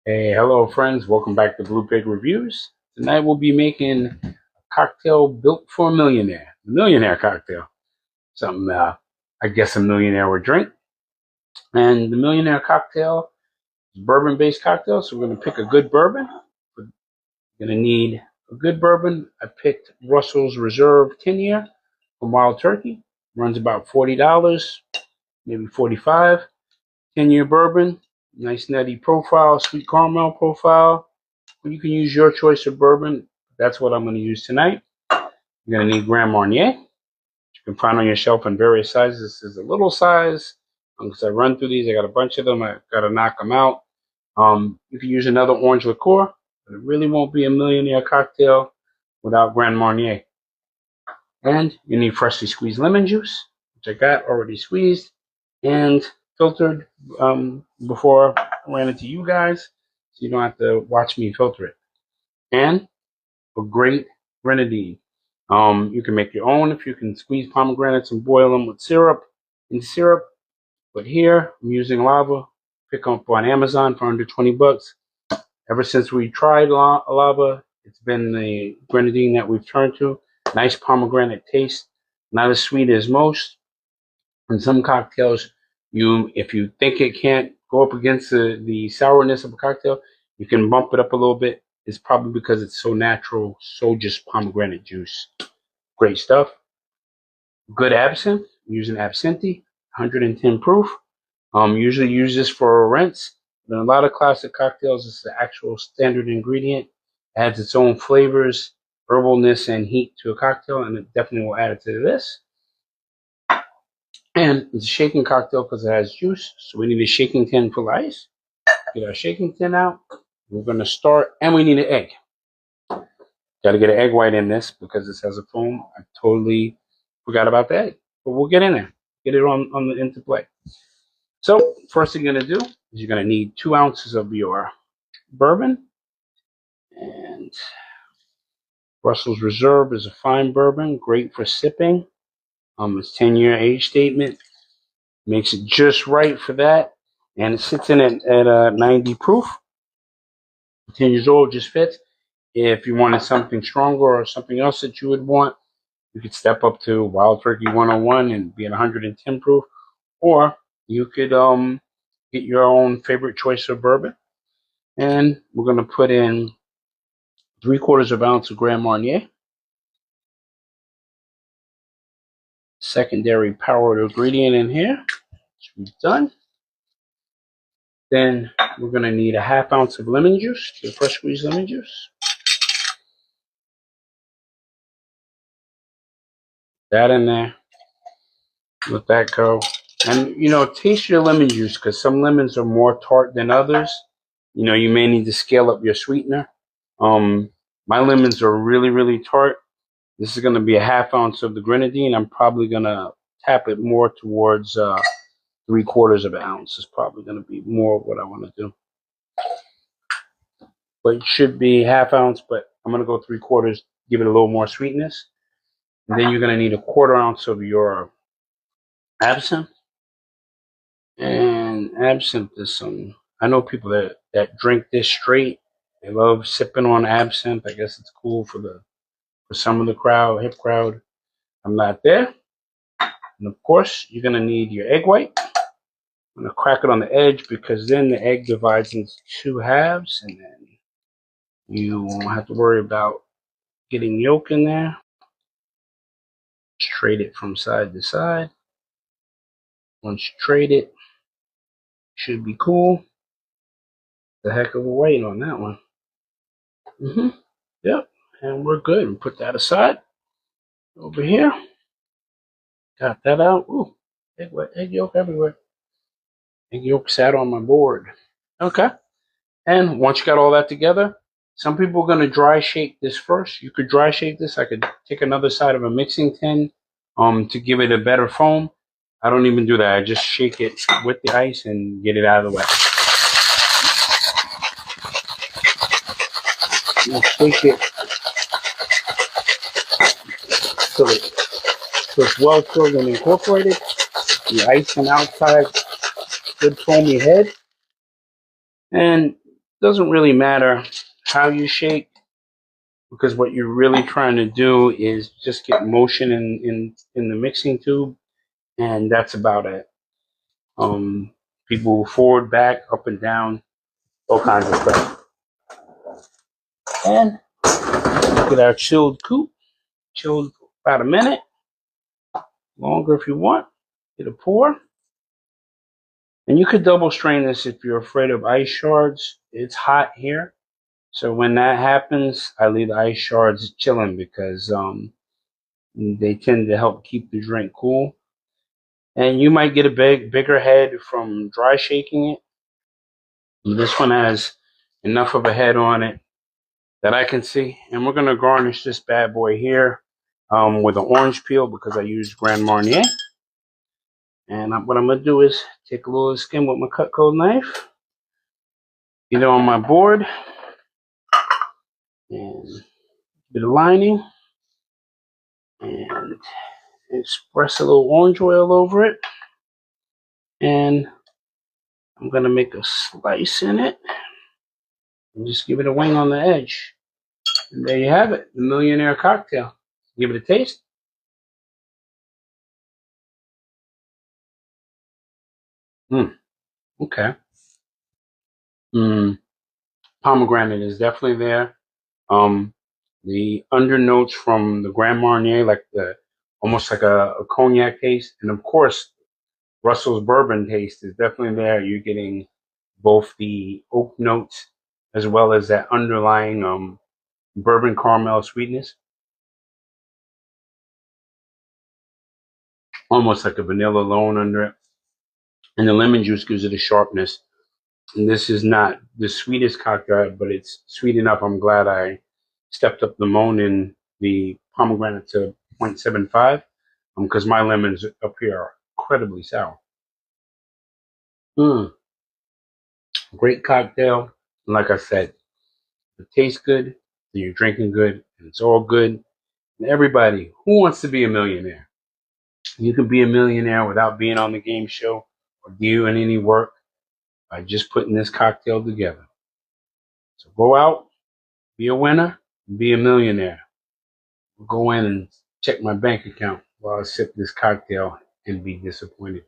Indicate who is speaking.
Speaker 1: Hey, hello friends, welcome back to Blue Pig Reviews. Tonight we'll be making a cocktail built for a millionaire. The Millionaire Cocktail. Something I guess a millionaire would drink. And the Millionaire Cocktail is a bourbon-based cocktail, so we're going to pick a good bourbon. We're going to need a good bourbon. I picked Russell's Reserve 10-year from Wild Turkey. Runs about $40, maybe $45. 10-year bourbon. Nice nutty profile, sweet caramel profile. You can use your choice of bourbon. That's what I'm going to use tonight. You're going to need Grand Marnier. You can find on your shelf in various sizes. This is a little size. Because I run through these, I got a bunch of them. I got to knock them out. You can use another orange liqueur, but it really won't be a millionaire cocktail without Grand Marnier. And you need freshly squeezed lemon juice, which I got already squeezed and filtered before I ran it to you guys. So you don't have to watch me filter it. And a great grenadine. You can make your own if you can squeeze pomegranates and boil them with syrup. But here I'm using lava. Pick up on Amazon for under 20 bucks. Ever since we tried lava, it's been the grenadine that we've turned to. Nice pomegranate taste, not as sweet as most. In some cocktails, if you think it can't go up against the sourness of a cocktail, you can bump it up a little bit. It's probably because it's so natural, so just pomegranate juice. Great stuff. Good absinthe. I'm using absinthe, 110 proof. Usually use this for a rinse. But in a lot of classic cocktails, it's the actual standard ingredient. It adds its own flavors, herbalness, and heat to a cocktail, and it definitely will add it to this. And it's a shaking cocktail because it has juice. So we need a shaking tin full of ice. Get our shaking tin out. We're going to start, and we need an egg. Got to get an egg white in this because this has a foam. I totally forgot about the egg. But we'll get in there. Get it into play. So first thing you're going to do is you're going to need 2 ounces of your bourbon. And Russell's Reserve is a fine bourbon. Great for sipping. It's 10-year age statement. Makes it just right for that. And it sits in at 90 proof. 10 years old just fits. If you wanted something stronger or something else that you would want, you could step up to Wild Turkey 101 and be at 110 proof. Or you could get your own favorite choice of bourbon. And we're going to put in 3/4 of an ounce of Grand Marnier. Secondary powered ingredient in here, which we've done. Then we're going to need a 1/2 ounce of lemon juice, the fresh squeezed lemon juice. That in there. Let that go. And, taste your lemon juice because some lemons are more tart than others. You may need to scale up your sweetener. My lemons are really, really tart. This is going to be a 1/2 ounce of the grenadine. I'm probably going to tap it more towards 3/4 of an ounce. Is probably going to be more of what I want to do. But it should be 1/2 ounce, but I'm going to go 3/4, give it a little more sweetness. And then you're going to need a 1/4 ounce of your absinthe. And absinthe is some, I know people that drink this straight. They love sipping on absinthe. I guess it's cool for some of the crowd, hip crowd. I'm not there. And of course, you're going to need your egg white. I'm going to crack it on the edge because then the egg divides into 2 halves. And then you won't have to worry about getting yolk in there. Just trade it from side to side. Once you trade it, should be cool. The heck of a weight on that one. Yep. And we're good. And put that aside. Over here. Got that out. Ooh. Egg yolk everywhere. Egg yolk sat on my board. Okay. And once you got all that together, some people are going to dry shake this first. You could dry shake this. I could take another side of a mixing tin to give it a better foam. I don't even do that. I just shake it with the ice and get it out of the way. I'll shake it so it's well filled and incorporated. The ice on the outside, good foamy head. And Doesn't really matter how you shake, because what you're really trying to do is just get motion in the mixing tube, and that's about it. People forward, back, up and down, all kinds of stuff. And get our chilled coupe, chilled about a minute, longer if you want. Get a pour. And you could double strain this if you're afraid of ice shards. It's hot here. So when that happens, I leave the ice shards chilling because they tend to help keep the drink cool. And you might get a bigger head from dry shaking it. This one has enough of a head on it that I can see. And we're going to garnish this bad boy here with an orange peel because I used Grand Marnier. And what I'm going to do is take a little skin with my Cutco knife. Get it on my board. And a bit of lining. And express a little orange oil over it. And I'm going to make a slice in it. And just give it a wing on the edge. And there you have it, the Millionaire Cocktail. Give it a taste. Okay. Pomegranate is definitely there. The undernotes from the Grand Marnier, like almost like a cognac taste, and of course, Russell's bourbon taste is definitely there. You're getting both the oak notes as well as that underlying bourbon caramel sweetness, almost like a vanilla alone under it, and the lemon juice gives it a sharpness. And this is not the sweetest cocktail, but it's sweet enough. I'm glad I stepped up the moan in the pomegranate to 0.75 because my lemons up here are incredibly sour. Great cocktail. And like I said, it tastes good, and you're drinking good, and it's all good. And everybody who wants to be a millionaire, you can be a millionaire without being on the game show or doing any work by just putting this cocktail together. So go out, be a winner, be a millionaire. Go in and check my bank account while I sip this cocktail and be disappointed.